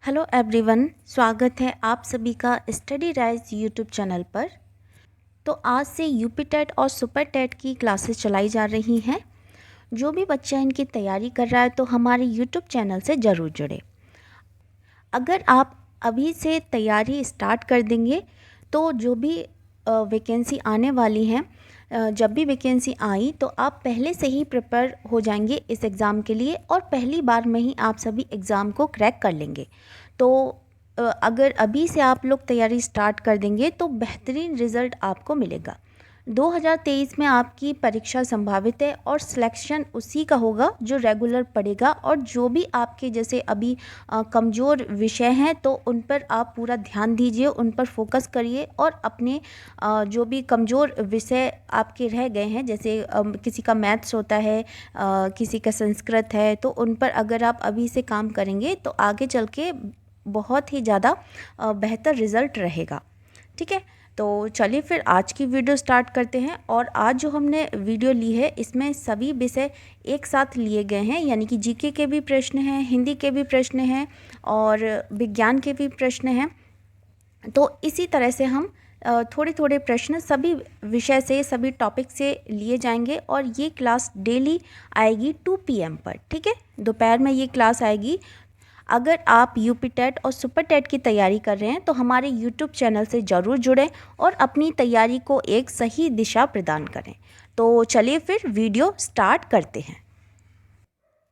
Hello everyone, स्वागत है आप सभी का स्टडी राइज यूट्यूब चैनल पर। तो आज से यूपी टेट और सुपर टेट की क्लासेस चलाई जा रही हैं। जो भी बच्चा इनकी तैयारी कर रहा है तो हमारे यूट्यूब चैनल से ज़रूर जुड़े। अगर आप अभी से तैयारी स्टार्ट कर देंगे तो जो भी वैकेंसी आने वाली हैं, जब भी वैकेंसी आई तो आप पहले से ही प्रिपेयर हो जाएंगे इस एग्ज़ाम के लिए और पहली बार में ही आप सभी एग्ज़ाम को क्रैक कर लेंगे। तो अगर अभी से आप लोग तैयारी स्टार्ट कर देंगे तो बेहतरीन रिज़ल्ट आपको मिलेगा। 2023 में आपकी परीक्षा संभावित है और सिलेक्शन उसी का होगा जो रेगुलर पढ़ेगा, और जो भी आपके जैसे अभी कमज़ोर विषय हैं तो उन पर आप पूरा ध्यान दीजिए, उन पर फोकस करिए और अपने जो भी कमज़ोर विषय आपके रह गए हैं, जैसे किसी का मैथ्स होता है, किसी का संस्कृत है, तो उन पर अगर आप अभी से काम करेंगे तो आगे चल के बहुत ही ज़्यादा बेहतर रिज़ल्ट रहेगा। ठीक है, तो चलिए फिर आज की वीडियो स्टार्ट करते हैं। और आज जो हमने वीडियो ली है इसमें सभी विषय एक साथ लिए गए हैं, यानी कि जीके के भी प्रश्न हैं, हिंदी के भी प्रश्न हैं और विज्ञान के भी प्रश्न हैं। तो इसी तरह से हम थोड़े थोड़े प्रश्न सभी विषय से, सभी टॉपिक से लिए जाएंगे और ये क्लास डेली आएगी 2 PM पर। ठीक है, दोपहर में ये क्लास आएगी। अगर आप यूपी टेट और सुपर टेट की तैयारी कर रहे हैं तो हमारे यूट्यूब चैनल से ज़रूर जुड़ें और अपनी तैयारी को एक सही दिशा प्रदान करें। तो चलिए फिर वीडियो स्टार्ट करते हैं।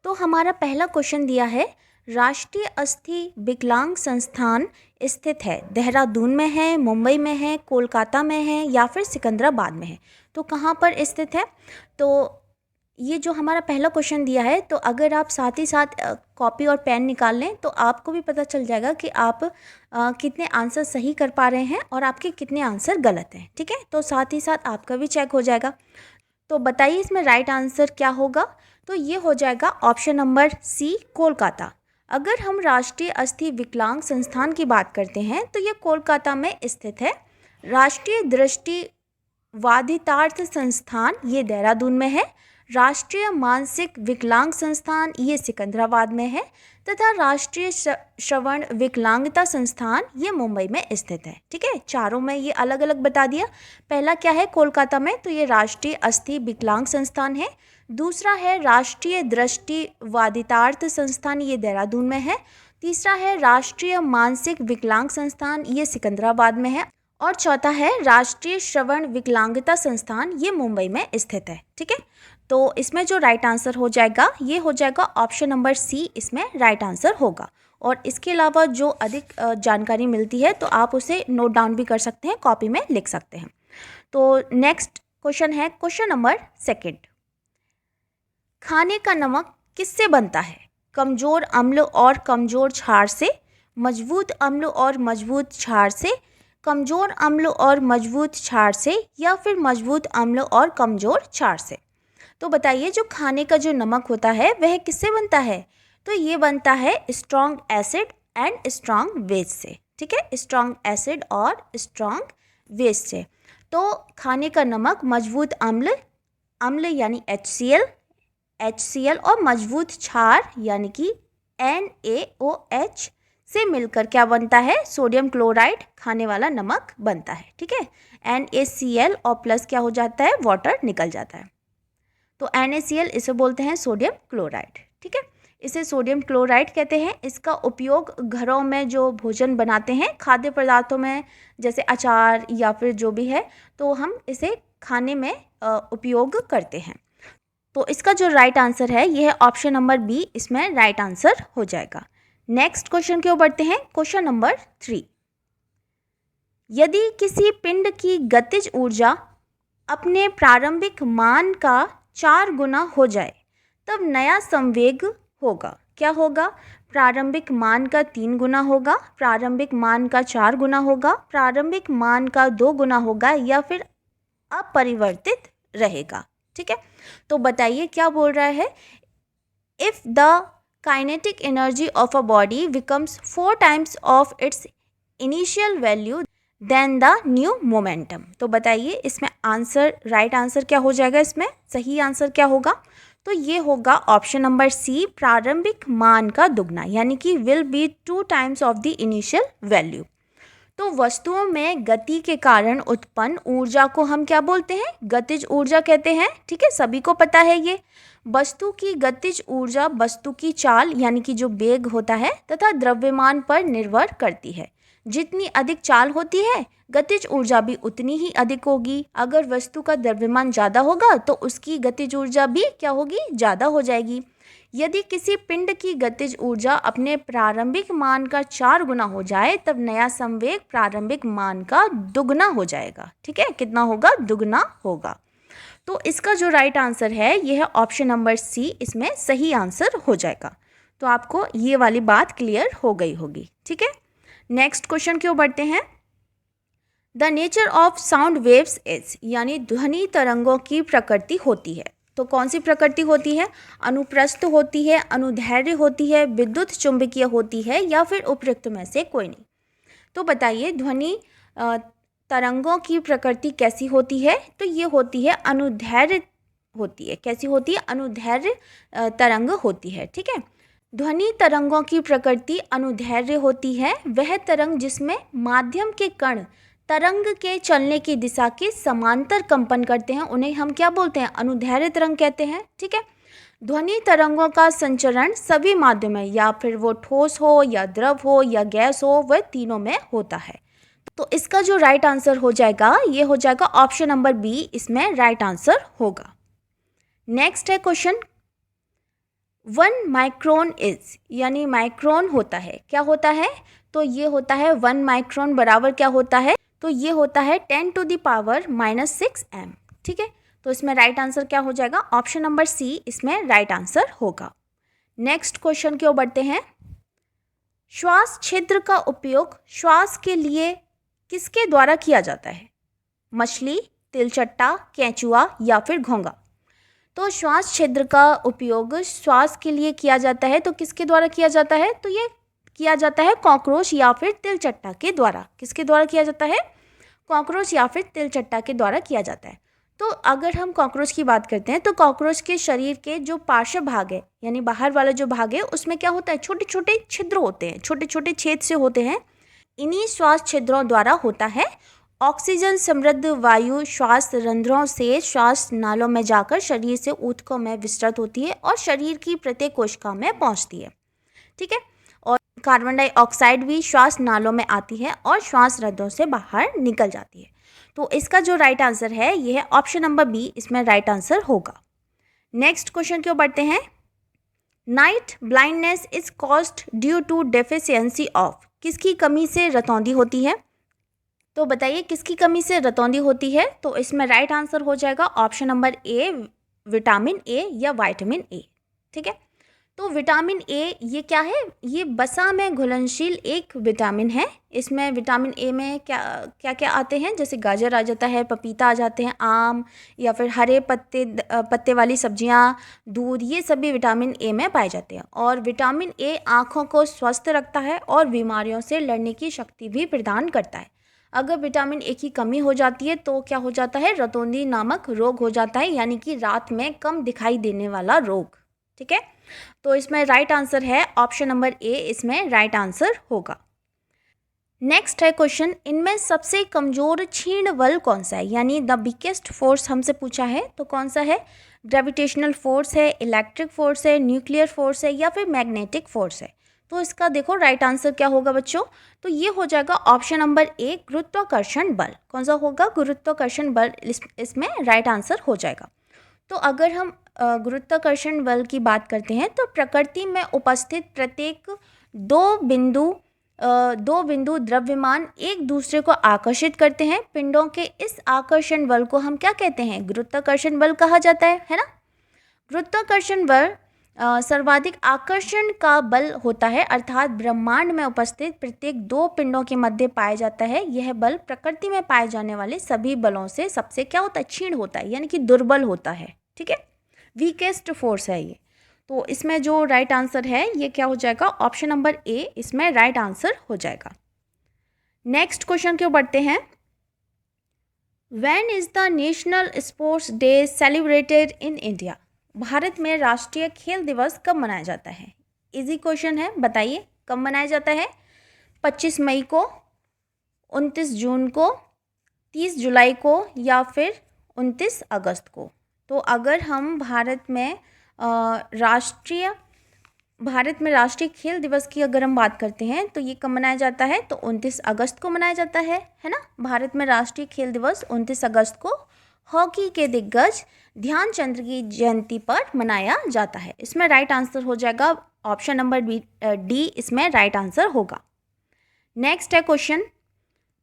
तो हमारा पहला क्वेश्चन दिया है, राष्ट्रीय अस्थि विकलांग संस्थान स्थित है देहरादून में है, मुंबई में है, कोलकाता में है या फिर सिकंदराबाद में है। तो कहाँ पर स्थित है? तो ये जो हमारा पहला क्वेश्चन दिया है, तो अगर आप साथ ही साथ कॉपी और पेन निकाल लें तो आपको भी पता चल जाएगा कि आप कितने आंसर सही कर पा रहे हैं और आपके कितने आंसर गलत हैं। ठीक है, तो साथ ही साथ आपका भी चेक हो जाएगा। तो बताइए इसमें राइट आंसर क्या होगा? तो ये हो जाएगा ऑप्शन नंबर सी, कोलकाता। अगर हम राष्ट्रीय अस्थि विकलांग संस्थान की बात करते हैं तो ये कोलकाता में स्थित है। राष्ट्रीय दृष्टिबाधितार्थ संस्थान ये देहरादून में है। राष्ट्रीय मानसिक विकलांग संस्थान ये सिकंदराबाद में है तथा राष्ट्रीय श्रवण विकलांगता संस्थान ये मुंबई में स्थित है। ठीक है, चारों में ये अलग अलग बता दिया। पहला क्या है कोलकाता में, तो ये राष्ट्रीय अस्थि विकलांग संस्थान है। दूसरा है राष्ट्रीय दृष्टिबाधितार्थ संस्थान, ये देहरादून में है। तीसरा है राष्ट्रीय मानसिक विकलांग संस्थान, ये सिकंदराबाद में है। और चौथा है राष्ट्रीय श्रवण विकलांगता संस्थान, ये मुंबई में स्थित है। ठीक है, तो इसमें जो राइट आंसर हो जाएगा ये हो जाएगा ऑप्शन नंबर सी, इसमें राइट आंसर होगा। और इसके अलावा जो अधिक जानकारी मिलती है तो आप उसे नोट डाउन भी कर सकते हैं, कॉपी में लिख सकते हैं। तो नेक्स्ट क्वेश्चन है क्वेश्चन नंबर 2। खाने का नमक किससे बनता है? कमजोर अम्ल और कमजोर क्षार से, मजबूत अम्ल और मजबूत क्षार से, कमजोर अम्ल और मजबूत क्षार से या फिर मजबूत अम्ल और कमजोर क्षार से। तो बताइए जो खाने का जो नमक होता है वह किससे बनता है? तो ये बनता है strong acid and strong base से। ठीक है, स्ट्रॉन्ग एसिड और स्ट्रॉन्ग बेस से। तो खाने का नमक मजबूत अम्ल, अम्ल यानी HCl और मजबूत क्षार यानी कि NaOH से मिलकर क्या बनता है? सोडियम क्लोराइड खाने वाला नमक बनता है। ठीक है, NaCl और प्लस क्या हो जाता है? वाटर निकल जाता है। तो NaCl इसे बोलते हैं सोडियम क्लोराइड। ठीक है, इसे सोडियम क्लोराइड कहते हैं। इसका उपयोग घरों में जो भोजन बनाते हैं, खाद्य पदार्थों में जैसे अचार या फिर जो भी है, तो हम इसे खाने में उपयोग करते हैं। तो इसका जो राइट आंसर है यह है ऑप्शन नंबर बी, इसमें राइट आंसर हो जाएगा। नेक्स्ट क्वेश्चन की ओर बढ़ते हैं, क्वेश्चन नंबर 3। यदि किसी पिंड की गतिज ऊर्जा अपने प्रारंभिक मान का 4 गुना हो जाए तब नया संवेग होगा। क्या होगा? प्रारंभिक मान का 3 गुना होगा, प्रारंभिक मान का 4 गुना होगा, प्रारंभिक मान का 2 गुना होगा या फिर अपरिवर्तित रहेगा। ठीक है, तो बताइए क्या बोल रहा है? If the kinetic energy of a body becomes 4 times of its initial value then the new momentum. तो बताइए इसमें आंसर, राइट आंसर क्या हो जाएगा? इसमें सही आंसर क्या होगा? तो ये होगा ऑप्शन नंबर सी, प्रारंभिक मान का दुगना, यानी कि will be 2 times of the initial value. तो वस्तुओं में गति के कारण उत्पन्न ऊर्जा को हम क्या बोलते हैं? गतिज ऊर्जा कहते हैं। ठीक है, सभी को पता है ये। वस्तु की गतिज ऊर्जा वस्तु की चाल यानी कि जो वेग होता है तथा द्रव्यमान पर निर्भर करती है। जितनी अधिक चाल होती है गतिज ऊर्जा भी उतनी ही अधिक होगी। अगर वस्तु का द्रव्यमान ज़्यादा होगा तो उसकी गतिज ऊर्जा भी क्या होगी? ज़्यादा हो जाएगी। यदि किसी पिंड की गतिज ऊर्जा अपने प्रारंभिक मान का 4 गुना हो जाए तब नया संवेग प्रारंभिक मान का दुगना हो जाएगा। ठीक है, कितना होगा? दुगना होगा। तो इसका जो राइट आंसर है यह है ऑप्शन नंबर सी, इसमें सही आंसर हो जाएगा। तो आपको ये वाली बात क्लियर हो गई होगी। ठीक है, नेक्स्ट क्वेश्चन की ओर बढ़ते हैं। The nature of sound waves is, यानी ध्वनि तरंगों की प्रकृति होती है। तो कौन सी प्रकृति होती है? अनुप्रस्थ होती है, अनुदैर्घ्य होती है, विद्युत चुंबकीय होती है, या फिर उपयुक्त में से कोई नहीं। तो बताइए ध्वनि तरंगों की प्रकृति कैसी होती है? तो ये होती है अनुदैर्घ्य होती है। कैसी होती है? अनुदैर्घ्य तरंग होती है। ठीक है, ध्वनि तरंगों की प्रकृति अनुदैर्घ्य होती है। वह तरंग जिसमें माध्यम के कण तरंग के चलने की दिशा के समांतर कंपन करते हैं उन्हें हम क्या बोलते हैं? अनुदैर्घ्य तरंग कहते हैं। ठीक है, ध्वनि तरंगों का संचरण सभी माध्यम में, या फिर वो ठोस हो या द्रव हो या गैस हो, वह तीनों में होता है। तो इसका जो राइट आंसर हो जाएगा ये हो जाएगा ऑप्शन नंबर बी, इसमें राइट आंसर होगा। नेक्स्ट है क्वेश्चन, 1 माइक्रोन इज, यानी माइक्रोन होता है, क्या होता है? तो ये होता है 1 माइक्रोन बराबर क्या होता है? तो ये होता है 10⁻⁻⁶ m। ठीक है, तो इसमें राइट आंसर क्या हो जाएगा? ऑप्शन नंबर सी, इसमें राइट आंसर होगा। नेक्स्ट क्वेश्चन की ओर बढ़ते हैं। श्वास छिद्र का उपयोग श्वास के लिए किसके द्वारा किया जाता है? मछली, तिलचट्टा, केंचुआ या फिर घोंघा? तो श्वास छिद्र का उपयोग श्वास के लिए किया जाता है, तो किसके द्वारा किया जाता है? तो ये किया जाता है कॉकरोच या फिर तिलचट्टा के द्वारा। किसके द्वारा किया जाता है? कॉकरोच या फिर तिलचट्टा के द्वारा किया जाता है। तो अगर हम कॉकरोच की बात करते हैं तो कॉकरोच के शरीर के जो पार्श्व भाग है यानी बाहर वाला जो भाग है उसमें क्या होता है? छोटे छोटे छिद्र होते हैं, छोटे छोटे छेद से होते हैं। इन्हीं श्वास छिद्रों द्वारा होता है ऑक्सीजन समृद्ध वायु श्वास रंध्रों से श्वास नालों में जाकर शरीर से ऊतकों में विस्तृत होती है और शरीर की प्रत्येक कोशिका में पहुंचती है। ठीक है, और कार्बन डाइऑक्साइड भी श्वास नालों में आती है और श्वास रंध्रों से बाहर निकल जाती है। तो इसका जो राइट आंसर है यह है ऑप्शन नंबर बी, इसमें राइट आंसर होगा। नेक्स्ट क्वेश्चन की ओर बढ़ते हैं। Night blindness is caused due to deficiency of, किसकी कमी से रतौंधी होती है? तो बताइए किसकी कमी से रतौंधी होती है? तो इसमें राइट आंसर हो जाएगा option number A, vitamin A या विटामिन ए। ठीक है, तो विटामिन ए ये क्या है? ये वसा में घुलनशील एक विटामिन है। इसमें विटामिन ए में क्या क्या आते हैं? जैसे गाजर आ जाता है, पपीता आ जाते हैं, आम या फिर हरे पत्ते वाली सब्जियां, दूध, ये सभी विटामिन ए में पाए जाते हैं। और विटामिन ए आँखों को स्वस्थ रखता है और बीमारियों से लड़ने की शक्ति भी प्रदान करता है। अगर विटामिन ए की कमी हो जाती है तो क्या हो जाता है? रतौंधी नामक रोग हो जाता है, यानी कि रात में कम दिखाई देने वाला रोग। ठीक है, तो इसमें राइट आंसर है ऑप्शन नंबर ए, इसमें राइट आंसर होगा। नेक्स्ट है क्वेश्चन, इनमें सबसे कमजोर क्षीण बल कौन सा है? यानी द वीकेस्ट फोर्स हमसे पूछा है, तो कौन सा है? ग्रेविटेशनल फोर्स है, इलेक्ट्रिक फोर्स है, न्यूक्लियर फोर्स है या फिर मैग्नेटिक फोर्स है? तो इसका देखो राइट आंसर क्या होगा बच्चों? तो ये हो जाएगा ऑप्शन नंबर ए, गुरुत्वाकर्षण बल। कौन सा होगा? गुरुत्वाकर्षण बल, इसमें राइट आंसर हो जाएगा। तो अगर हम गुरुत्वाकर्षण बल की बात करते हैं तो प्रकृति में उपस्थित प्रत्येक दो बिंदु द्रव्यमान एक दूसरे को आकर्षित करते हैं। पिंडों के इस आकर्षण बल को हम क्या कहते हैं? गुरुत्वाकर्षण बल कहा जाता है ना। गुरुत्वाकर्षण बल सर्वाधिक आकर्षण का बल होता है, अर्थात ब्रह्मांड में उपस्थित प्रत्येक दो पिंडों के मध्य पाया जाता है। यह बल प्रकृति में पाए जाने वाले सभी बलों से सबसे क्या होता है? क्षीण होता है, यानी कि दुर्बल होता है। ठीक है, वीकेस्ट फोर्स है ये। तो इसमें जो राइट आंसर है ये क्या हो जाएगा? ऑप्शन नंबर ए, इसमें राइट आंसर हो जाएगा। नेक्स्ट क्वेश्चन की ओर बढ़ते हैं। When is the national sports day celebrated in India? Bharat में राष्ट्रीय खेल दिवस कब मनाया जाता है? इजी क्वेश्चन है, बताइए कब मनाया जाता है? 25 मई को, 29 जून को, 30 जुलाई को या फिर 29 अगस्त को? तो अगर हम भारत में राष्ट्रीय खेल दिवस की अगर हम बात करते हैं तो ये कब मनाया जाता है? तो 29 अगस्त को मनाया जाता है ना। भारत में राष्ट्रीय खेल दिवस 29 अगस्त को हॉकी के दिग्गज ध्यानचंद की जयंती पर मनाया जाता है। इसमें राइट आंसर हो जाएगा ऑप्शन नंबर डी, इसमें राइट आंसर होगा। नेक्स्ट है क्वेश्चन,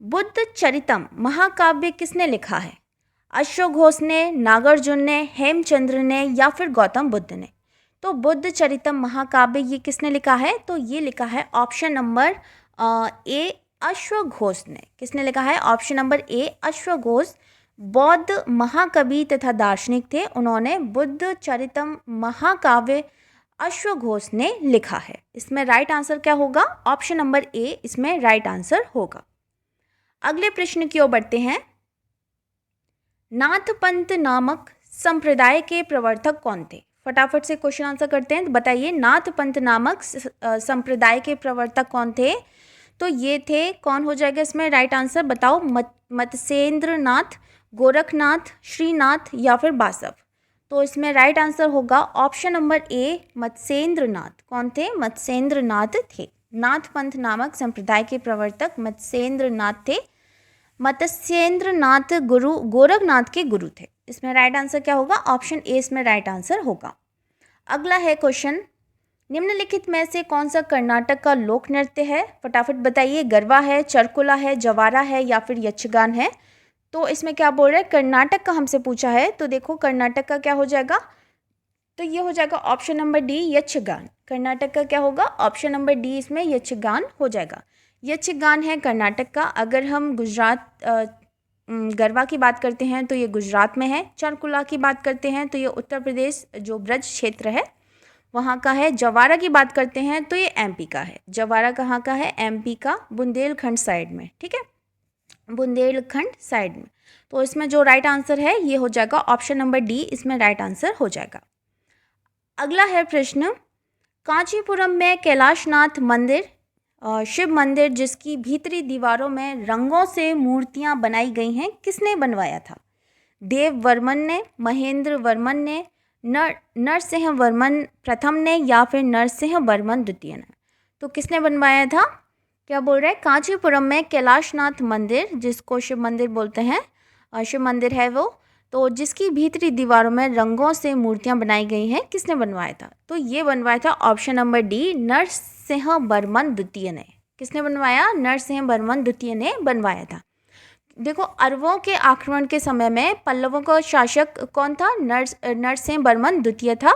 बुद्ध चरितम महाकाव्य किसने लिखा है? अशोक घोष ने, नागार्जुन ने, हेमचंद्र ने या फिर गौतम बुद्ध ने? तो बुद्ध चरितम महाकाव्य ये किसने लिखा है? तो ये लिखा है ऑप्शन नंबर ए, अश्वघोष घोष ने। किसने लिखा है? ऑप्शन नंबर ए, अश्वघोष घोष बौद्ध महाकवि तथा दार्शनिक थे। उन्होंने बुद्ध चरितम महाकाव्य अश्वघोष घोष ने लिखा है। इसमें राइट आंसर क्या होगा? ऑप्शन नंबर ए, इसमें राइट आंसर होगा। अगले प्रश्न की ओर बढ़ते हैं। नाथपंथ नामक संप्रदाय के प्रवर्तक कौन थे? फटाफट से क्वेश्चन आंसर करते हैं। बताइए नाथपंथ नामक संप्रदाय के प्रवर्तक कौन थे? तो ये थे, कौन हो जाएगा इसमें राइट आंसर? बताओ। मत्स्येंद्र नाथ, गोरखनाथ, श्रीनाथ या फिर बासव? तो इसमें राइट आंसर होगा ऑप्शन नंबर ए, मत्स्येंद्र नाथ। कौन थे? मत्स्येंद्र नाथ थे। नाथपंथ नामक संप्रदाय के प्रवर्तक मत्स्येंद्र नाथ थे। मत्स्येंद्र नाथ गोरखनाथ के गुरु थे। इसमें राइट आंसर क्या होगा? ऑप्शन ए, इसमें राइट आंसर होगा। अगला है क्वेश्चन, निम्नलिखित में से कौन सा कर्नाटक का लोक नृत्य है? फटाफट बताइए। गरबा है, चरकुला है, जवारा है या फिर यक्षगान है? तो इसमें क्या बोल रहे हैं? कर्नाटक का हमसे पूछा है, तो देखो कर्नाटक का क्या हो जाएगा? तो ये हो जाएगा option number D, Yakshagana. Karnataka का क्या होगा? ऑप्शन नंबर डी, इसमें यक्षगान हो जाएगा। यक्षगान है कर्नाटक का। अगर हम गरबा की बात करते हैं तो ये गुजरात में है। चरकुला की बात करते हैं तो ये उत्तर प्रदेश जो ब्रज क्षेत्र है वहाँ का है। जवारा की बात करते हैं तो ये एमपी का है। जवारा कहाँ का है? एमपी का, बुंदेलखंड साइड में। ठीक है, बुंदेलखंड साइड में। तो इसमें जो राइट आंसर है ये हो जाएगा ऑप्शन नंबर डी, इसमें राइट आंसर हो जाएगा। अगला है प्रश्न, कांचीपुरम में कैलाशनाथ मंदिर शिव मंदिर जिसकी भीतरी दीवारों में रंगों से मूर्तियां बनाई गई हैं, किसने बनवाया था? देव वर्मन ने, महेंद्र वर्मन ने, नरसिंह वर्मन प्रथम ने या फिर नरसिंह वर्मन द्वितीय ने? तो किसने बनवाया था? क्या बोल रहे हैं? कांचीपुरम में कैलाशनाथ मंदिर, जिसको शिव मंदिर बोलते हैं, शिव मंदिर है वो, तो जिसकी भीतरी दीवारों में रंगों से मूर्तियां बनाई गई हैं, किसने बनवाया था? तो ये बनवाया था option number D, Narasimha Varman द्वितीय ने। किसने बनवाया? नरसिंह वर्मन द्वितीय ने बनवाया था। देखो, अरबों के आक्रमण के समय में पल्लवों का शासक कौन था? नरसिंह वर्मन द्वितीय था।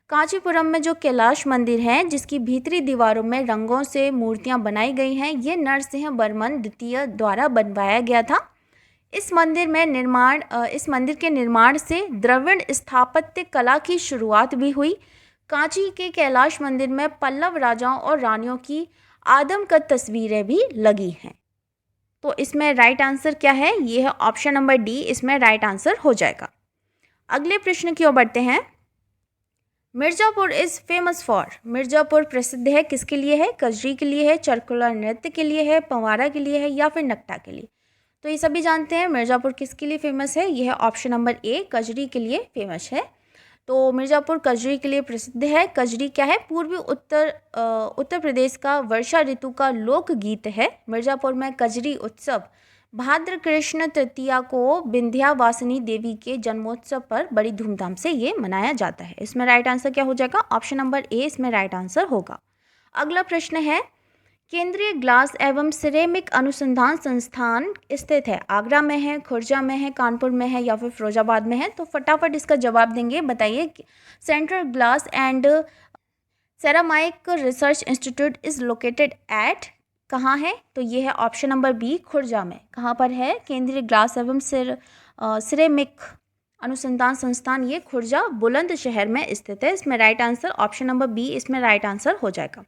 कांचीपुरम में जो कैलाश मंदिर है जिसकी भीतरी दीवारों में रंगों से मूर्तियां बनाई गई हैं, ये नरसिंह वर्मन द्वितीय द्वारा बनवाया गया था। इस मंदिर के निर्माण से द्रविड़ स्थापत्य कला की शुरुआत भी हुई। कांची के कैलाश मंदिर में पल्लव राजाओं और रानियों की आदमकद तस्वीरें भी लगी हैं। तो इसमें राइट आंसर क्या है? ये है ऑप्शन नंबर डी, इसमें राइट आंसर हो जाएगा। अगले प्रश्न की ओर बढ़ते हैं। Mirzapur is famous for, Mirzapur प्रसिद्ध है किसके लिए है? कजरी के लिए है, चरकुला नृत्य के लिए है, पंवारा के लिए है या फिर नकटा के लिए? तो ये सभी जानते हैं मिर्ज़ापुर किसके लिए फेमस है। यह है ऑप्शन नंबर ए, कजरी के लिए फेमस है। तो मिर्ज़ापुर कजरी के लिए प्रसिद्ध है। कजरी क्या है? पूर्वी उत्तर प्रदेश का वर्षा ऋतु का लोकगीत है। मिर्ज़ापुर में कजरी उत्सव भाद्र कृष्ण तृतीया को विंध्यावासिनी देवी के जन्मोत्सव पर बड़ी धूमधाम से ये मनाया जाता है। इसमें राइट आंसर क्या हो जाएगा? ऑप्शन नंबर ए, इसमें राइट आंसर होगा। अगला प्रश्न है, केंद्रीय ग्लास एवं सिरेमिक अनुसंधान संस्थान स्थित है, आगरा में है, खुर्जा में है, कानपुर में है या फिर फिरोजाबाद में है? तो फटाफट इसका जवाब देंगे। बताइए। Central glass and ceramic research institute is located at, कहाँ है? तो ये है ऑप्शन नंबर बी, खुर्जा में। कहाँ पर है? केंद्रीय ग्लास एवं सिरेमिक अनुसंधान संस्थान ये खुर्जा बुलंदशहर में स्थित है। इसमें right answer option number B, इसमें राइट आंसर हो जाएगा।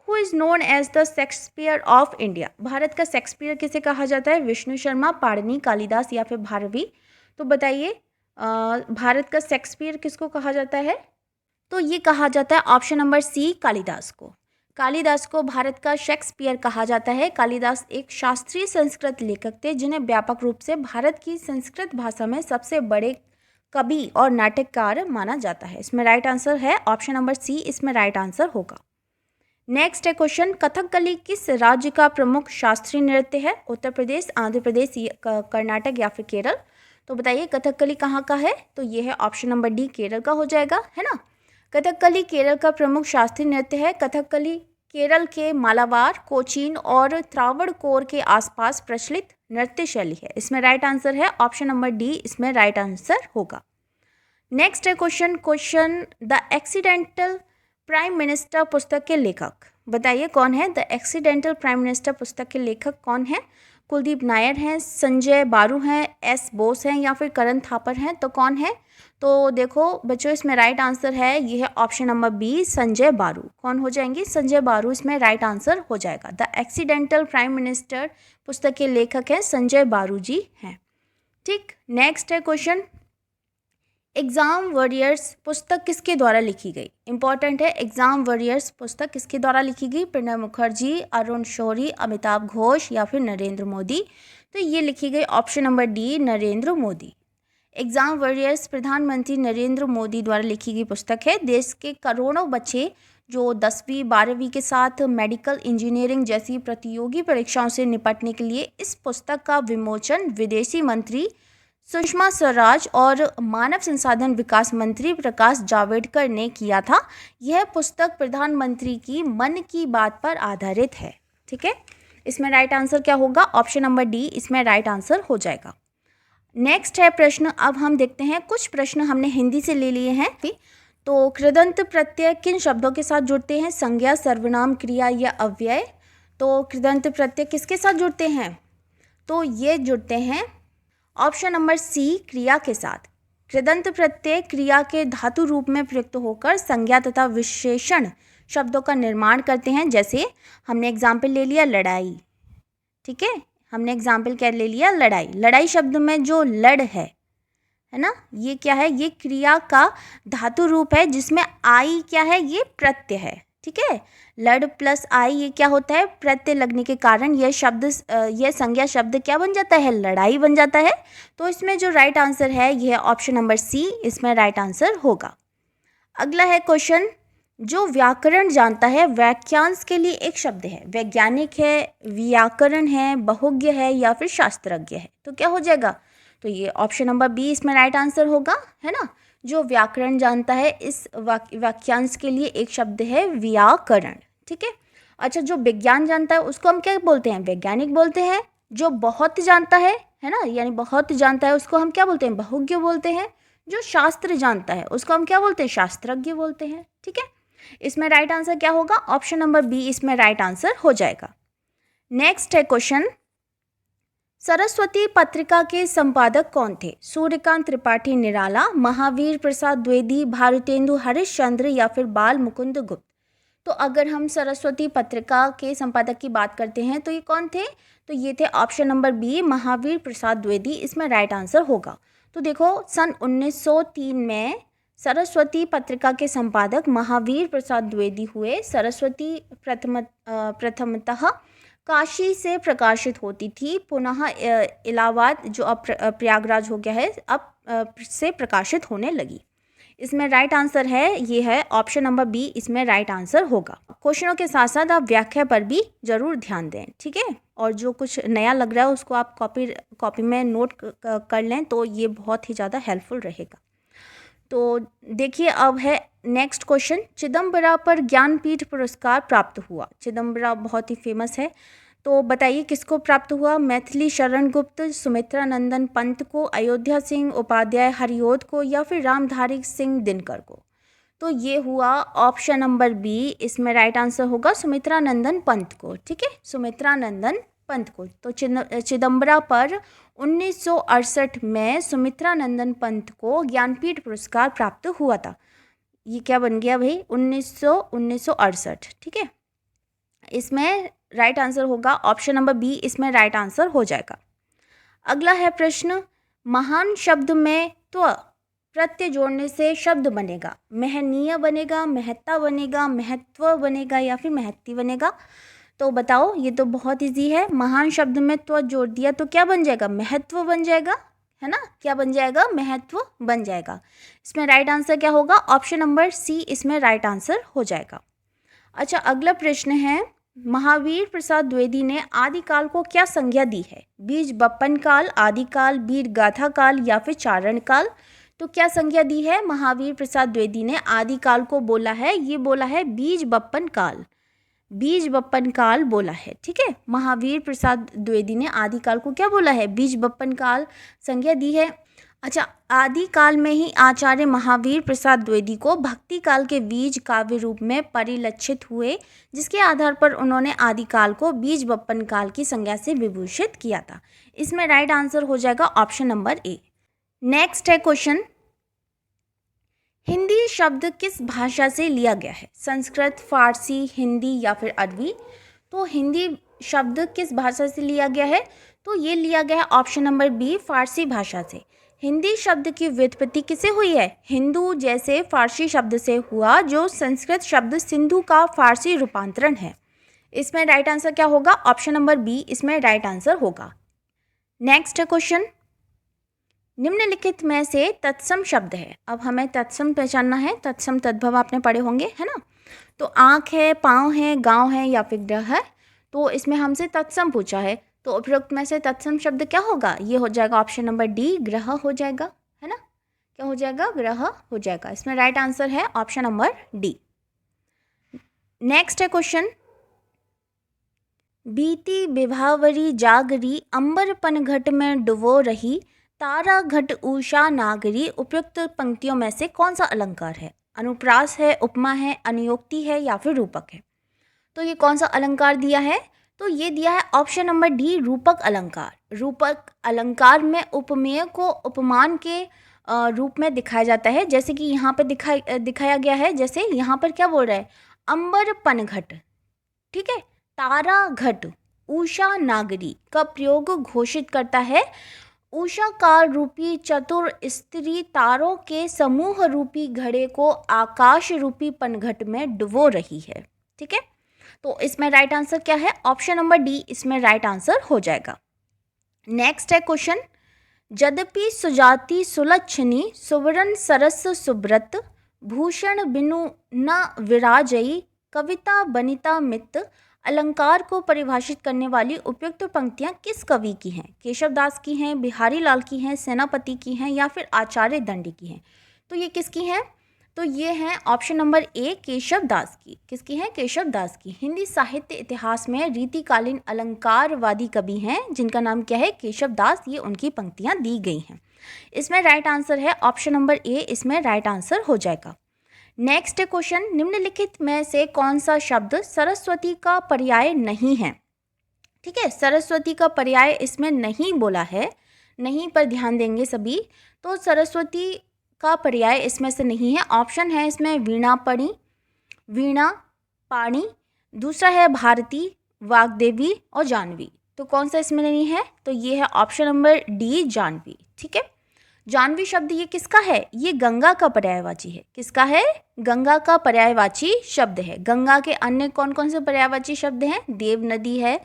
Who is known as the Shakespeare of India, Bharat का शेक्सपियर किसे कहा जाता है? विष्णु शर्मा, पाणिनि, कालिदास या फिर भारवी? तो बताइए। भारत का शेक्सपियर किसको कहा जाता है? तो ये कहा जाता है ऑप्शन नंबर सी, कालिदास को। कालिदास को भारत का शेक्सपियर कहा जाता है। कालिदास एक शास्त्रीय संस्कृत लेखक थे जिन्हें व्यापक रूप से भारत की संस्कृत भाषा में सबसे बड़े कवि और नाटककार माना जाता है। इसमें राइट आंसर है ऑप्शन नंबर सी, इसमें राइट आंसर होगा। नेक्स्ट है क्वेश्चन, कथकली किस राज्य का प्रमुख शास्त्रीय नृत्य है? उत्तर प्रदेश, आंध्र प्रदेश, कर्नाटक या फिर केरल? तो बताइए कथकली कहाँ का है? तो ये है ऑप्शन नंबर डी, केरल का हो जाएगा, है ना। कथकली केरल का प्रमुख शास्त्रीय नृत्य है। कथकली केरल के मालाबार, कोचीन और त्रावणकोर के आसपास प्रचलित नृत्य शैली है। इसमें राइट आंसर है ऑप्शन नंबर डी, इसमें राइट आंसर होगा। नेक्स्ट है question, the accidental prime minister पुस्तक के लेखक बताइए कौन है? द एक्सीडेंटल प्राइम मिनिस्टर पुस्तक के लेखक कौन है? कुलदीप नायर हैं, संजय बारू हैं, एस बोस हैं या फिर करण थापर हैं? तो कौन है? तो देखो बच्चों, इसमें राइट आंसर है, ये है ऑप्शन नंबर बी, संजय बारू। कौन हो जाएंगे? संजय बारू इसमें राइट आंसर हो जाएगा। द एक्सीडेंटल प्राइम मिनिस्टर पुस्तक के लेखक हैं संजय बारू जी हैं। ठीक, नेक्स्ट है क्वेश्चन, एग्जाम वॉरियर्स पुस्तक किसके द्वारा लिखी गई? इंपॉर्टेंट है, एग्जाम वॉरियर्स पुस्तक किसके द्वारा लिखी गई? प्रणब मुखर्जी, अरुण शौरी, अमिताभ घोष या फिर नरेंद्र मोदी? तो ये लिखी गई option number D, Narendra Modi. Exam warriors प्रधानमंत्री नरेंद्र मोदी द्वारा लिखी गई पुस्तक है। देश के करोड़ों बच्चे जो 10वीं 12वीं के साथ मेडिकल इंजीनियरिंग जैसी प्रतियोगी परीक्षाओं से निपटने के लिए इस पुस्तक का विमोचन विदेशी मंत्री सुषमा स्वराज और मानव संसाधन विकास मंत्री प्रकाश जावड़ेकर ने किया था। यह पुस्तक प्रधानमंत्री की मन की बात पर आधारित है। ठीक है, इसमें राइट आंसर क्या होगा? ऑप्शन नंबर डी, इसमें राइट आंसर हो जाएगा। नेक्स्ट है प्रश्न, अब हम देखते हैं कुछ प्रश्न हमने हिंदी से ले लिए हैं। तो कृदंत प्रत्यय किन शब्दों के साथ जुड़ते हैं? संज्ञा, सर्वनाम, क्रिया या अव्यय? तो कृदंत प्रत्यय किसके साथ जुड़ते हैं? तो ये जुड़ते हैं ऑप्शन नंबर सी, क्रिया के साथ। कृदंत प्रत्यय क्रिया के धातु रूप में प्रयुक्त होकर संज्ञा तथा विशेषण शब्दों का निर्माण करते हैं। जैसे हमने एग्जाम्पल ले लिया लड़ाई, ठीक है, हमने एग्जाम्पल क्या ले लिया? लड़ाई। लड़ाई शब्द में जो लड़ है ना, ये क्या है? ये क्रिया का धातु रूप है जिसमें आई क्या है? ये प्रत्यय है। ठीक है, लड़ प्लस आई ये क्या होता है? प्रत्यय लगने के कारण यह शब्द, यह संज्ञा शब्द क्या बन जाता है? लड़ाई बन जाता है। तो इसमें जो राइट आंसर है यह ऑप्शन नंबर सी, इसमें राइट आंसर होगा। अगला है क्वेश्चन, जो व्याकरण जानता है वाक्यांश के लिए एक शब्द है। वैज्ञानिक है, व्याकरण है, बहुज्ञ है या फिर शास्त्रज्ञ है? तो क्या हो जाएगा? तो ये ऑप्शन नंबर बी इसमें राइट आंसर होगा, है ना। जो व्याकरण जानता है, इस वाक्यांश के लिए एक शब्द है व्याकरण। ठीक है, अच्छा, जो विज्ञान जानता है उसको हम क्या बोलते हैं? वैज्ञानिक बोलते हैं। जो बहुत जानता है ना, यानी बहुत जानता है, उसको हम क्या बोलते हैं? बहुज्ञ बोलते हैं। जो शास्त्र जानता है उसको हम क्या बोलते हैं? शास्त्रज्ञ बोलते हैं। ठीक है, इसमें राइट आंसर क्या होगा? ऑप्शन नंबर बी इसमें राइट आंसर हो जाएगा। नेक्स्ट है क्वेश्चन, सरस्वती पत्रिका के संपादक कौन थे? सूर्यकांत त्रिपाठी निराला, महावीर प्रसाद द्विवेदी, भारतेंदु हरिश्चंद्र या फिर बाल मुकुंद गुप्त? तो अगर हम सरस्वती पत्रिका के संपादक की बात करते हैं तो ये कौन थे? तो ये थे option number B, Mahavir Prasad Dwivedi, इसमें राइट आंसर होगा। तो देखो, सन 1903 में सरस्वती पत्रिका के संपादक महावीर प्रसाद द्विवेदी हुए। सरस्वती प्रथमतः काशी से प्रकाशित होती थी, पुनः इलाहाबाद जो अब प्रयागराज हो गया है, अब से प्रकाशित होने लगी। इसमें राइट आंसर है, ये है ऑप्शन नंबर बी, इसमें राइट आंसर होगा। क्वेश्चनों के साथ साथ आप व्याख्या पर भी जरूर ध्यान दें, ठीक है। और जो कुछ नया लग रहा है उसको आप कॉपी में नोट कर लें, तो ये बहुत ही ज़्यादा हेल्पफुल रहेगा। तो देखिए, अब है नेक्स्ट क्वेश्चन, चिदम्बरा पर ज्ञानपीठ पुरस्कार प्राप्त हुआ। चिदम्बरा बहुत ही फेमस है, तो बताइए किसको प्राप्त हुआ? मैथिली शरण गुप्त, सुमित्रा नंदन पंत को, अयोध्या सिंह उपाध्याय हरिओद को या फिर रामधारी सिंह दिनकर को? तो ये हुआ ऑप्शन नंबर बी, इसमें राइट आंसर होगा सुमित्रा नंदन पंत को। ठीक है, सुमित्रा नंदन पंत को। तो चिदम्बरा पर 1968 में सुमित्रा नंदन पंत को ज्ञानपीठ पुरस्कार प्राप्त हुआ था। ये क्या बन गया भाई? 1968। ठीक है, इसमें राइट आंसर होगा ऑप्शन नंबर बी, इसमें राइट आंसर हो जाएगा। अगला है प्रश्न, महान शब्द में त्व प्रत्यय जोड़ने से शब्द बनेगा? महनीय बनेगा, महत्ता बनेगा, महत्व बनेगा या फिर महत्ती बनेगा? तो बताओ, ये तो बहुत इजी है। महान शब्द में त्व जोड़ दिया तो क्या बन जाएगा? महत्व बन जाएगा, है ना? क्या बन जाएगा? महत्व बन जाएगा। इसमें राइट आंसर क्या होगा? ऑप्शन नंबर सी इसमें राइट आंसर हो जाएगा। अच्छा, अगला प्रश्न है, महावीर प्रसाद द्विवेदी ने आदिकाल को क्या संज्ञा दी है? बीज बप्पन काल, आदिकाल, वीर गाथा काल या फिर चारण काल? तो क्या संज्ञा दी है महावीर प्रसाद द्विवेदी ने? आदिकाल को बोला है, ये बोला है बीज बप्पन काल, बीज बप्पन काल बोला है। ठीक है, महावीर प्रसाद द्विवेदी ने आदिकाल को क्या बोला है? बीज बप्पन काल संज्ञा दी है। अच्छा, आदिकाल में ही आचार्य महावीर प्रसाद द्विवेदी को भक्ति काल के बीज काव्य रूप में परिलक्षित हुए, जिसके आधार पर उन्होंने आदिकाल को बीज बप्पन काल की संज्ञा से विभूषित किया था। इसमें राइट आंसर हो जाएगा ऑप्शन नंबर ए। नेक्स्ट है क्वेश्चन, हिंदी शब्द किस भाषा से लिया गया है? संस्कृत, फारसी, हिंदी या फिर अरबी? तो हिंदी शब्द किस भाषा से लिया गया है? तो ये लिया गया है ऑप्शन नंबर बी, फारसी भाषा से। हिंदी शब्द की व्युत्पत्ति किससे हुई है? हिंदू जैसे फारसी शब्द से हुआ, जो संस्कृत शब्द सिंधु का फारसी रूपांतरण है। इसमें राइट आंसर क्या होगा? ऑप्शन नंबर बी इसमें राइट आंसर होगा। नेक्स्ट है क्वेश्चन, निम्नलिखित में से तत्सम शब्द है। अब हमें तत्सम पहचानना है। तत्सम तद्भव आपने पढ़े होंगे, है ना? तो आँख है, पाँव है, गाँव है या फिर ग्रह है? तो इसमें हमसे तत्सम पूछा है, तो उपरोक्त में से तत्सम शब्द क्या होगा? ये हो जाएगा ऑप्शन नंबर डी, ग्रह हो जाएगा, है ना? क्या हो जाएगा? ग्रह हो जाएगा। इसमें राइट आंसर है ऑप्शन नंबर डी। नेक्स्ट है क्वेश्चन, बीती विभावरी जागरी, अंबर पनघट में डुबो रही, तारा घट उषा नागरी। उपयुक्त पंक्तियों में से कौन सा अलंकार है? अनुप्रास है, उपमा है, अनुयोक्ति है या फिर रूपक है? तो ये कौन सा अलंकार दिया है? तो ये दिया है ऑप्शन नंबर डी, रूपक अलंकार। रूपक अलंकार में उपमेय को उपमान के रूप में दिखाया जाता है, जैसे कि यहाँ पर दिखाया गया है। जैसे यहाँ पर क्या बोल रहा है? अंबर पनघट, ठीक है, तारा घट, उषा नागरी का प्रयोग घोषित करता है उषा काल रूपी चतुर स्त्री तारों के समूह रूपी घड़े को आकाश रूपी पनघट में डुबो रही है। ठीक है, तो इसमें राइट आंसर क्या है? ऑप्शन नंबर डी इसमें राइट आंसर हो जाएगा। नेक्स्ट है क्वेश्चन, यद्यपि सुजाति सुलक्षणी, सुवर्ण सरस सुब्रत, भूषण बिनु न विराजई, कविता बनिता मित। अलंकार को परिभाषित करने वाली उपयुक्त पंक्तियां किस कवि की हैं? केशवदास की हैं, बिहारी लाल की हैं, सेनापति की हैं या फिर आचार्य दंडी की हैं? तो ये किसकी हैं? तो ये हैं ऑप्शन नंबर ए, केशवदास की। किसकी हैं? केशवदास की। हिंदी साहित्य इतिहास में रीतिकालीन अलंकारवादी कवि हैं, जिनका नाम क्या है? केशवदास। ये उनकी पंक्तियां दी गई हैं। इसमें राइट आंसर है ऑप्शन नंबर ए, इसमें राइट आंसर हो जाएगा। नेक्स्ट क्वेश्चन, निम्नलिखित में से कौन सा शब्द सरस्वती का पर्याय नहीं है? ठीक है, सरस्वती का पर्याय इसमें नहीं बोला है, नहीं पर ध्यान देंगे सभी। तो सरस्वती का पर्याय इसमें से नहीं है। ऑप्शन है इसमें वीणा पणी, वीणा पाणी, दूसरा है भारती, वाग्देवी और जानवी। तो कौन सा इसमें नहीं है? तो ये है ऑप्शन नंबर डी, जानवी। ठीक है, जानवी शब्द ये किसका है? ये गंगा का पर्यायवाची है। किसका है? गंगा का पर्यायवाची शब्द है। गंगा के अन्य कौन कौन से पर्यायवाची शब्द हैं? देव नदी है,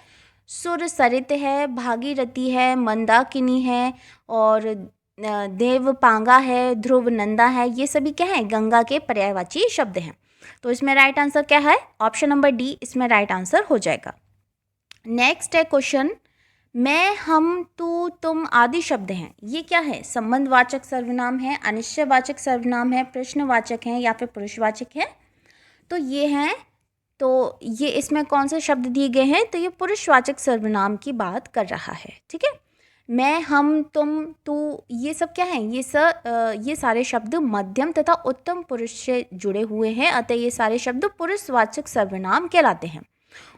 सुर सरित है, भागीरथी है, मंदाकिनी है और देव पांगा है, ध्रुव नंदा है। ये सभी क्या है? गंगा के पर्यायवाची शब्द हैं। तो इसमें राइट आंसर क्या है? ऑप्शन नंबर डी इसमें राइट आंसर हो जाएगा। नेक्स्ट है क्वेश्चन, मैं, हम, तू, तुम आदि शब्द हैं, ये क्या है? संबंधवाचक सर्वनाम है, अनिश्चयवाचक सर्वनाम है, प्रश्नवाचक है या फिर पुरुषवाचक है? तो ये हैं, तो ये इसमें कौन से शब्द दिए गए हैं? तो ये पुरुषवाचक सर्वनाम की बात कर रहा है। ठीक है, मैं, हम, तुम, तू, ये सब क्या हैं? ये सारे शब्द मध्यम तथा उत्तम पुरुष से जुड़े हुए हैं, अतः ये सारे शब्द पुरुषवाचक सर्वनाम कहलाते हैं।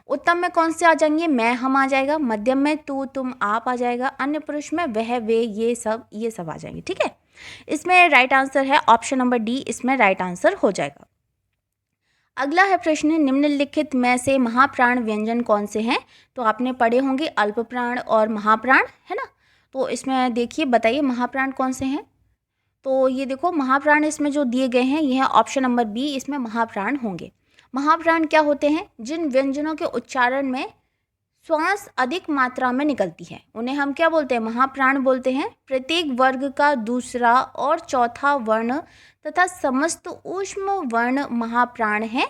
उत्तम में कौन से आ जाएंगे? मैं, हम आ जाएगा, मध्यम में तू, तुम, आप आ जाएगा, अन्य पुरुष में वह, वे, ये सब आ जाएंगे। ठीक है, इसमें राइट आंसर है ऑप्शन नंबर डी, इसमें राइट आंसर हो जाएगा। अगला है प्रश्न, निम्नलिखित में से महाप्राण व्यंजन कौन से हैं? तो आपने पढ़े होंगे अल्पप्राण और महाप्राण, है ना? तो इसमें देखिए, बताइए महाप्राण कौन से हैं? तो ये देखो महाप्राण इसमें जो दिए गए हैं, ये है ऑप्शन नंबर बी, इसमें महाप्राण होंगे। महाप्राण क्या होते हैं? जिन व्यंजनों के उच्चारण में श्वास अधिक मात्रा में निकलती है उन्हें हम क्या बोलते हैं? महाप्राण बोलते हैं। प्रत्येक वर्ग का दूसरा और चौथा वर्ण तथा समस्त ऊष्म वर्ण महाप्राण है।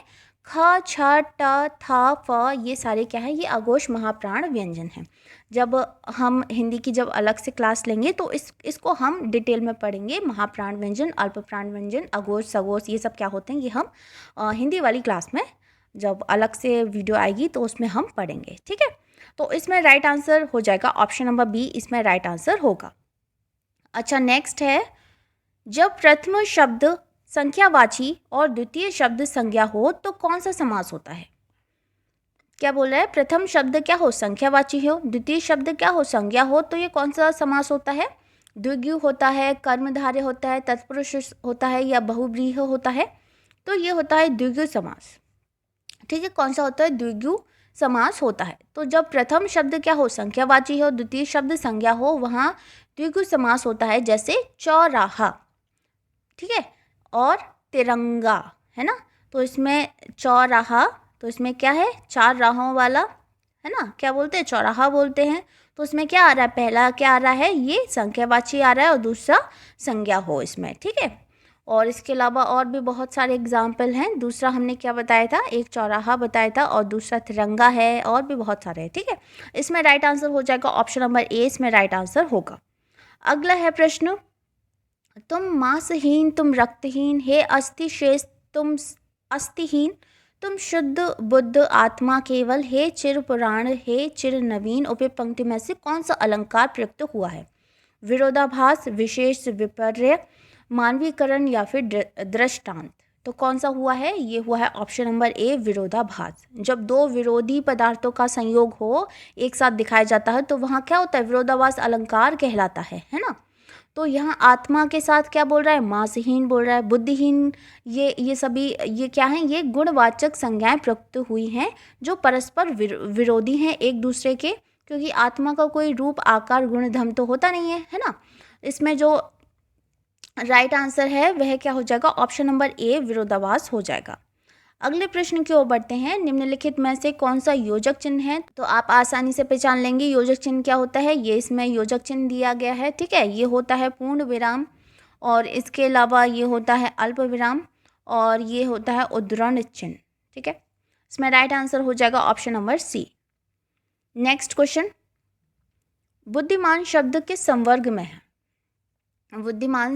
ख, छ, ट, थ, फ ये सारे क्या है? ये अघोष महाप्राण व्यंजन हैं। जब हम हिंदी की जब अलग से क्लास लेंगे तो इसको हम डिटेल में पढ़ेंगे। महाप्राण व्यंजन, अल्पप्राण व्यंजन, अघोष, सघोष ये सब क्या होते हैं, ये हम हिंदी वाली क्लास में जब अलग से वीडियो आएगी तो उसमें हम पढ़ेंगे। ठीक है, तो इसमें राइट आंसर हो जाएगा ऑप्शन नंबर बी, इसमें राइट आंसर होगा। अच्छा, नेक्स्ट है, जब प्रथम शब्द संख्यावाची और द्वितीय शब्द संज्ञा हो तो कौन सा समास होता है? क्या बोल रहा है? प्रथम शब्द क्या हो? संख्यावाची हो, द्वितीय शब्द क्या हो? संज्ञा हो, तो ये कौन सा समास होता है? द्विगु होता है, कर्मधारय होता है, तत्पुरुष होता है या बहुव्रीहि होता है? तो ये होता है द्विगु समास। ठीक है, कौन सा होता है? द्विगु समास होता है। तो जब प्रथम शब्द क्या हो? संख्यावाची हो, द्वितीय शब्द संज्ञा हो, वहाँ द्विगु समास होता है। जैसे चौराहा, ठीक है, और तिरंगा, है ना। तो इसमें चौराहा, तो इसमें क्या है? चार राहों वाला, है ना, क्या बोलते हैं? चौराहा बोलते हैं। तो इसमें क्या आ रहा है? पहला क्या आ रहा है? ये संख्यावाची आ रहा है और दूसरा संज्ञा हो इसमें। ठीक है, और इसके अलावा और भी बहुत सारे एग्जाम्पल हैं। दूसरा हमने क्या बताया था? एक चौराहा बताया था और दूसरा तिरंगा है, और भी बहुत सारे हैं। ठीक है, इसमें राइट आंसर हो जाएगा ऑप्शन नंबर ए, इसमें राइट आंसर होगा। अगला है प्रश्न, तुम मांसहीन, तुम रक्तहीन, हे अस्थि शेष तुम अस्थिहीन, तुम शुद्ध बुद्ध आत्मा केवल, हे चिर पुराण, हे चिर नवीन, उपयुक्त पंक्ति में से कौन सा अलंकार प्रयुक्त हुआ है? विरोधाभास, विशेष विपर्य, मानवीकरण या फिर दृष्टांत। तो कौन सा हुआ है? ये हुआ है ऑप्शन नंबर ए, विरोधाभास। जब दो विरोधी पदार्थों का संयोग हो, एक साथ दिखाया जाता है, तो वहाँ क्या होता है? विरोधाभास अलंकार कहलाता है ना। तो यहाँ आत्मा के साथ क्या बोल रहा है? मांसहीन बोल रहा है, बुद्धिहीन, ये सभी ये क्या हैं? ये गुणवाचक संज्ञाएं प्रयुक्त हुई हैं जो परस्पर विरोधी हैं एक दूसरे के, क्योंकि आत्मा का कोई रूप, आकार, गुण, धर्म तो होता नहीं है ना। इसमें जो राइट आंसर है वह क्या हो जाएगा? ऑप्शन नंबर ए, विरोधाभास हो जाएगा। अगले प्रश्न की ओर बढ़ते हैं। निम्नलिखित में से कौन सा योजक चिन्ह है? तो आप आसानी से पहचान लेंगे योजक चिन्ह क्या होता है। ये इसमें योजक चिन्ह दिया गया है। ठीक है, ये होता है पूर्ण विराम, और इसके अलावा ये होता है अल्प विराम, और ये होता है उद्धरण चिन्ह। ठीक है, इसमें राइट आंसर हो जाएगा option number C. Next question, बुद्धिमान शब्द किस संवर्ग में है? बुद्धिमान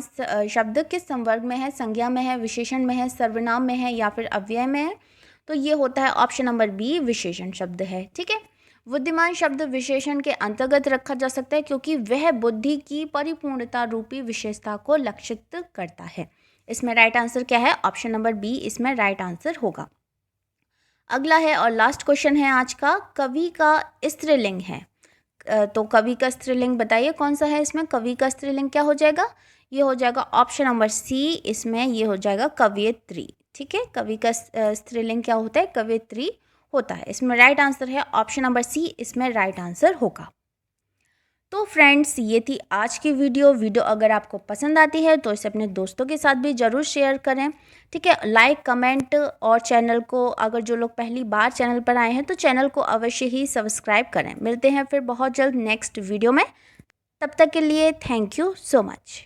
शब्द किस संवर्ग में है? संज्ञा में है, विशेषण में है, सर्वनाम में है या फिर अव्यय में है? तो ये होता है ऑप्शन नंबर बी, विशेषण शब्द है। ठीक है, बुद्धिमान शब्द विशेषण के अंतर्गत रखा जा सकता है क्योंकि वह बुद्धि की परिपूर्णता रूपी विशेषता को लक्षित करता है। इसमें राइट आंसर क्या है? ऑप्शन नंबर बी, इसमें राइट आंसर होगा। अगला है और लास्ट क्वेश्चन है आज का, कवि का स्त्रीलिंग है। तो कवि का स्त्रीलिंग बताइए कौन सा है? इसमें कवि का स्त्रीलिंग क्या हो जाएगा? ये हो जाएगा ऑप्शन नंबर सी, इसमें ये हो जाएगा कवयित्री। ठीक है, कवि का स्त्रीलिंग क्या होता है? कवयित्री होता है। इसमें राइट आंसर है ऑप्शन नंबर सी, इसमें राइट आंसर होगा। तो फ्रेंड्स, ये थी आज की वीडियो अगर आपको पसंद आती है तो इसे अपने दोस्तों के साथ भी ज़रूर शेयर करें। ठीक है, लाइक, कमेंट, और चैनल को अगर जो लोग पहली बार चैनल पर आए हैं तो चैनल को अवश्य ही सब्सक्राइब करें। मिलते हैं फिर बहुत जल्द नेक्स्ट वीडियो में। तब तक के लिए थैंक यू सो मच।